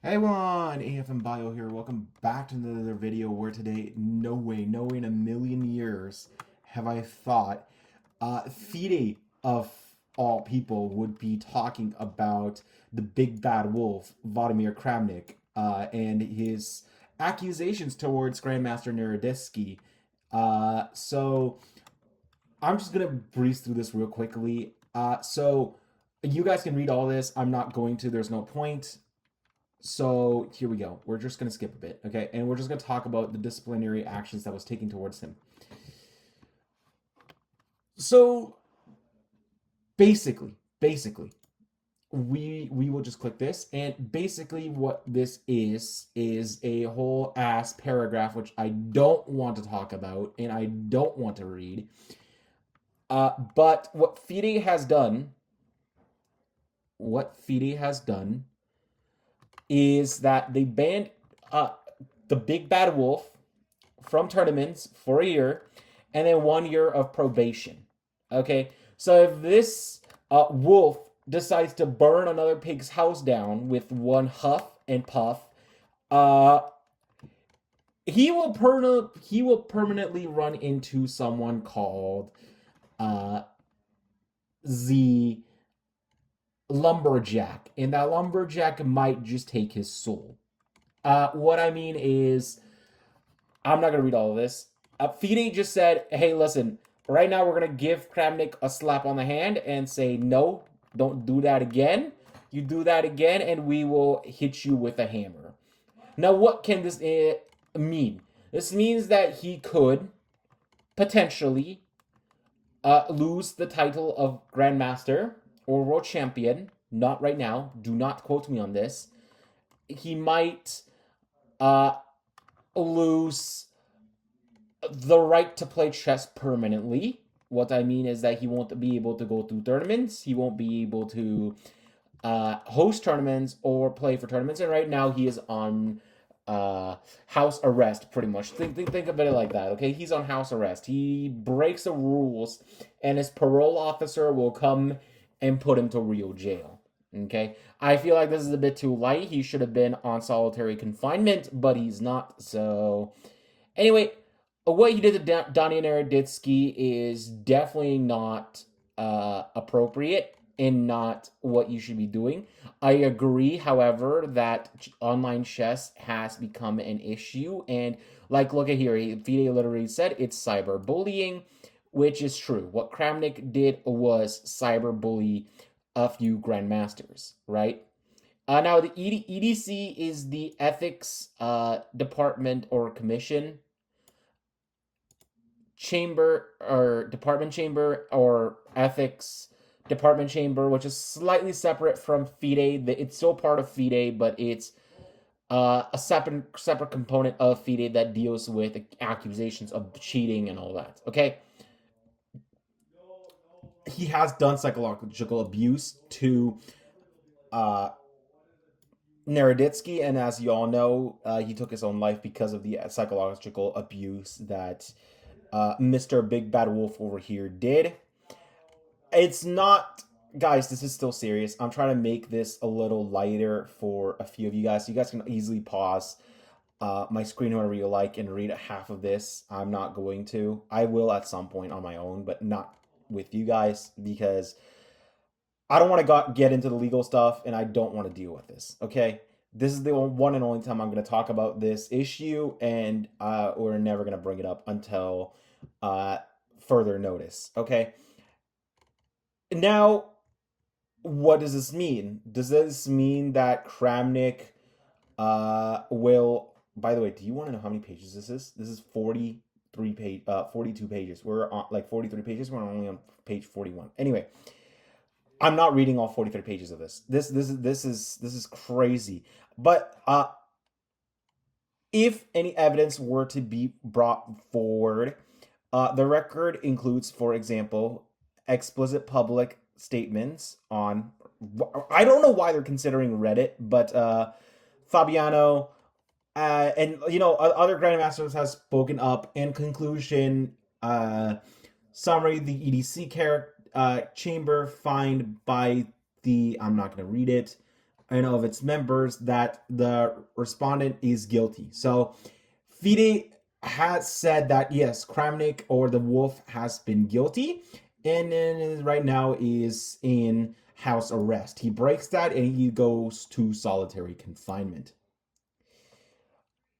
Hey everyone, AFM Bio here. Welcome back to another video where today, no way in a million years have I thought FIDE of all people would be talking about the big bad wolf, Vladimir Kramnik, and his accusations towards Grandmaster Naroditsky. So I'm just gonna breeze through this real quickly. So you guys can read all this. I'm not going to, there's no point. So here we go. We're just going to skip a bit, okay? And we're just going to talk about the disciplinary actions that was taken towards him. So basically, we will just click this, and basically what this is a whole ass paragraph which I don't want to talk about and I don't want to read. But what FIDE has done is that they banned the big bad wolf from tournaments for a year and then 1 year of probation. Okay, so if this wolf decides to burn another pig's house down with one huff and puff, he will permanently run into someone called the lumberjack, and that lumberjack might just take his soul. What I mean is, I'm not gonna read all of this. FIDE just said, "Hey, listen. Right now, we're gonna give Kramnik a slap on the hand and say, no, don't do that again. You do that again, and we will hit you with a hammer." Now, what can this mean? This means that he could potentially lose the title of Grandmaster or World Champion. Not right now. Do not quote me on this. He might lose the right to play chess permanently. What I mean is that he won't be able to go through tournaments. He won't be able to host tournaments or play for tournaments. And right now he is on house arrest, pretty much. Think of it like that, okay? He's on house arrest. He breaks the rules, and his parole officer will come and put him to real jail, okay? I feel like this is a bit too light. He should have been on solitary confinement, but he's not. So, anyway, what he did to Donnie Naroditsky is definitely not appropriate and not what you should be doing. I agree, however, that online chess has become an issue. And, like, look at here. FIDE literally said it's cyberbullying, which is true. What Kramnik did was cyberbully a few grandmasters, right? Now, the EDC is the ethics department or commission chamber or department chamber or ethics department chamber, which is slightly separate from FIDE. It's still part of FIDE, but it's a separate component of FIDE that deals with accusations of cheating and all that. Okay, he has done psychological abuse to Naroditsky, and as you all know, he took his own life because of the psychological abuse that Mr. Big Bad Wolf over here did. It's not, guys, this is still serious. I'm trying to make this a little lighter for a few of you guys. So you guys can easily pause my screen whenever you like and read half of this. I'm not going to. I will at some point on my own, but not with you guys because I don't want to get into the legal stuff and I don't want to deal with this, okay? This is the one and only time I'm going to talk about this issue, and we're never going to bring it up until further notice, okay? Now, what does this mean? Does this mean that Kramnik will... By the way, do you want to know how many pages this is? This is 42 pages. We're on like 43 pages. We're only on page 41. Anyway, I'm not reading all 43 pages of this. This is crazy. But if any evidence were to be brought forward, the record includes, for example, explicit public statements on... I don't know why they're considering Reddit, but Fabiano and, you know, other grandmasters have spoken up. In conclusion, summary, the EDC chamber fined by the... I'm not going to read it. and of its members that the respondent is guilty. So FIDE has said that yes, Kramnik or the Wolf has been guilty, and right now is in house arrest. He breaks that and he goes to solitary confinement.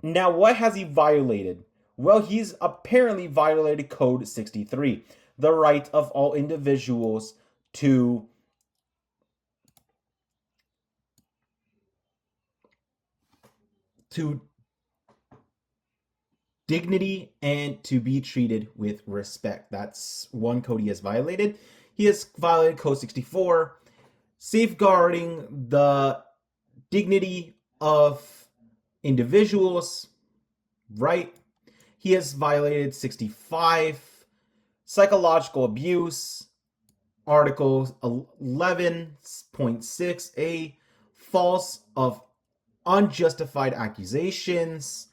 Now, what has he violated? Well, he's apparently violated Code 63, the right of all individuals to dignity and to be treated with respect. That's one code he has violated. He has violated Code 64, safeguarding the dignity of individuals, right? He has violated 65, psychological abuse, Article 11.6a, false of unjustified accusations,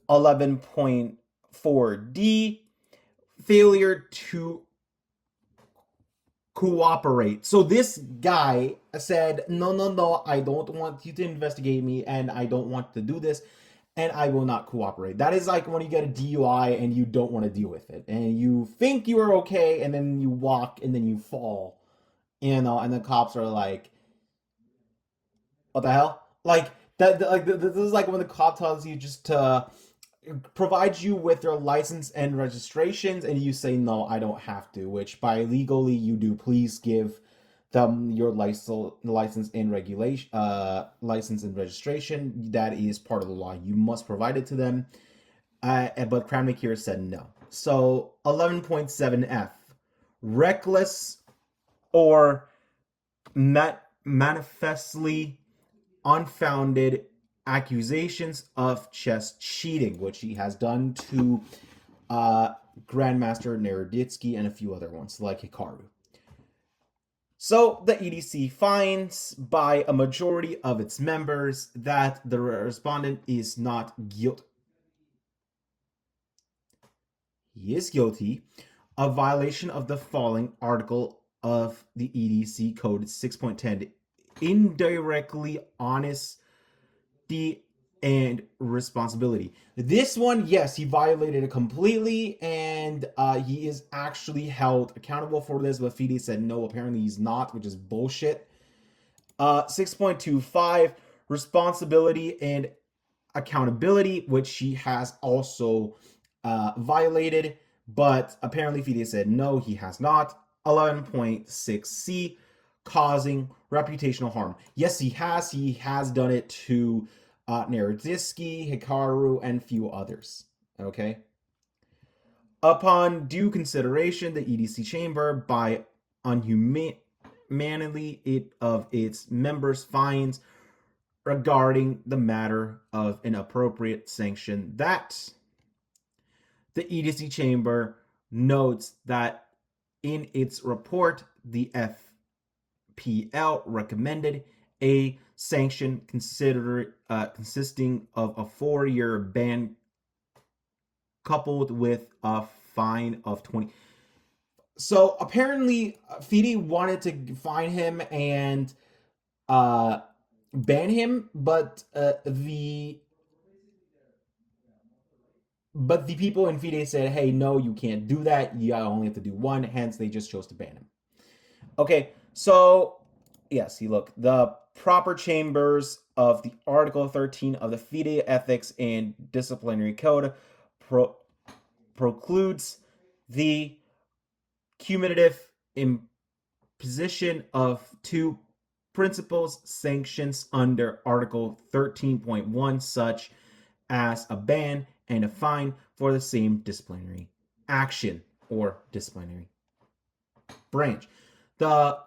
11.4d, failure to cooperate. So this guy said, no, I don't want you to investigate me, and I don't want to do this, and I will not cooperate. That is like when you get a DUI and you don't want to deal with it, and you think you are okay, and then you walk, and then you fall, and the cops are like, what the hell? Like, this is like when the cop tells you just to provide you with your license and registrations, and you say no, I don't have to, which by legally you do. Please give them your license and regulation, license and registration. That is part of the law. You must provide it to them. But Kramnik here said no. So 11.7f, reckless or manifestly unfounded accusations of chess cheating, which he has done to Grandmaster Naroditsky and a few other ones, like Hikaru. So the EDC finds by a majority of its members that the respondent is not guilty. He is guilty of violation of the following article of the EDC Code 6.10, indirectly honesty and responsibility. This one, yes, he violated it completely, and he is actually held accountable for this, but FIDE said no, apparently he's not, which is bullshit. 6.25, responsibility and accountability, which he has also violated, but apparently FIDE said no, he has not. 11.6c, causing reputational harm. Yes, he has. He has done it to Naroditsky, Hikaru, and few others. Okay. Upon due consideration, the EDC chamber, by unhumanity of its members, finds regarding the matter of an appropriate sanction that the EDC chamber notes that in its report, the FPL recommended a sanction consisting of a 4-year ban coupled with a fine of 20. So apparently FIDE wanted to fine him and ban him, but the people in FIDE said, hey, no, you can't do that. You only have to do one. Hence, they just chose to ban him. Okay, so yes, the proper chambers of the Article 13 of the FIDE Ethics and Disciplinary Code precludes the cumulative imposition of two principles sanctions under Article 13.1, such as a ban and a fine for the same disciplinary action or disciplinary branch. The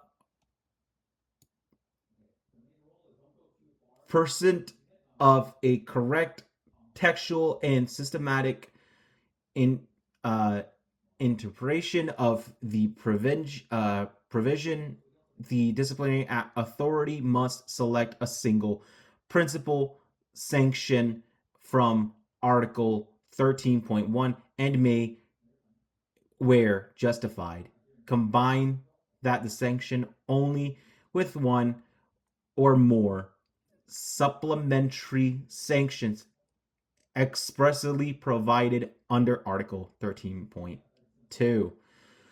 pursuit of a correct textual and systematic interpretation of the provision, the disciplinary authority must select a single principle sanction from Article 13.1 and may, where justified, combine that the sanction only with one or more supplementary sanctions expressly provided under Article 13.2.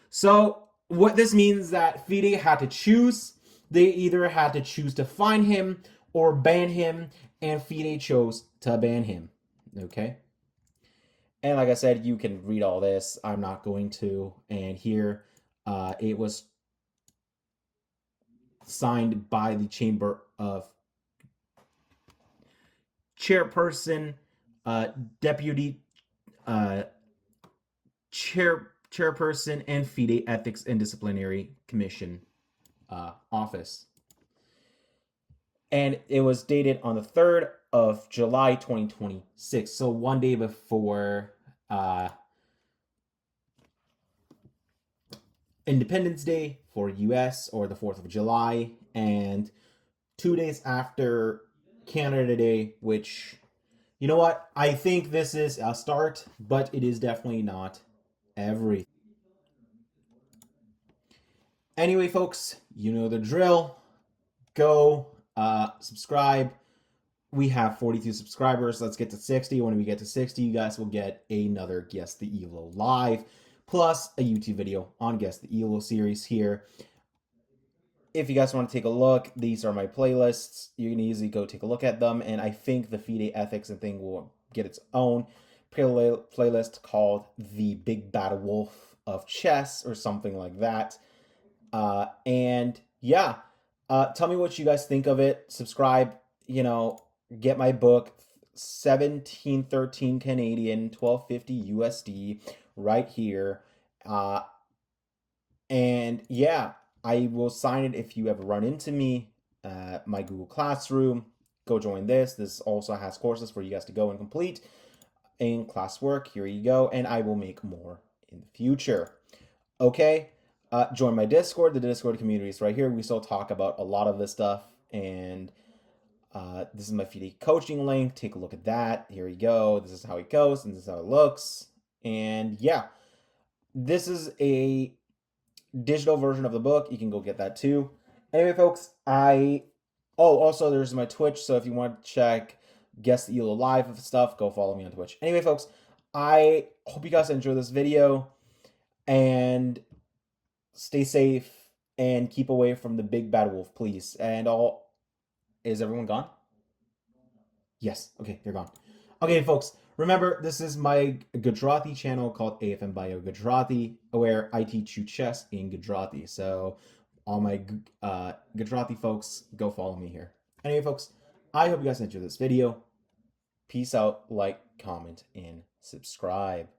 So what this means that FIDE had to choose. They either had to choose to fine him or ban him, and FIDE chose to ban him. Okay? And like I said, you can read all this. I'm not going to. And here it was signed by the Chamber of Chairperson, Deputy uh, Chairperson, and FIDE Ethics and Disciplinary Commission office. And it was dated on the 3rd of July 2026. So one day before Independence Day for US, or the 4th of July, and 2 days after Canada Day, which, you know what? I think this is a start, but it is definitely not everything. Anyway, folks, you know the drill. Go subscribe. We have 42 subscribers. Let's get to 60. When we get to 60, you guys will get another Guess the ELO live, plus a YouTube video on Guess the ELO series here. If you guys want to take a look, these are my playlists. You can easily go take a look at them, and I think the FIDE ethics and thing will get its own playlist called The Big Bad Wolf of Chess or something like that. And yeah, tell me what you guys think of it. Subscribe, get my book, 1713 Canadian, 1250 USD, right here. And yeah, I will sign it if you ever run into me. My Google Classroom, go join this. This also has courses for you guys to go and complete in classwork. Here you go. And I will make more in the future. Okay. Join my Discord. The Discord community is right here. We still talk about a lot of this stuff. And this is my FIDE coaching link. Take a look at that. Here you go. This is how it goes, and this is how it looks. And yeah, this is a digital version of the book. You can go get that too. Anyway, folks, also there's my Twitch. So if you want to check Guess the ELO live stuff, go follow me on Twitch. Anyway, folks, I hope you guys enjoy this video, and stay safe and keep away from the big bad wolf, please. And is everyone gone? Yes. Okay, they're gone. Okay, folks, remember, this is my Gujarati channel called AFM Bio Gujarati, where I teach you chess in Gujarati. So all my Gujarati folks, go follow me here. Anyway, folks, I hope you guys enjoyed this video. Peace out, like, comment, and subscribe.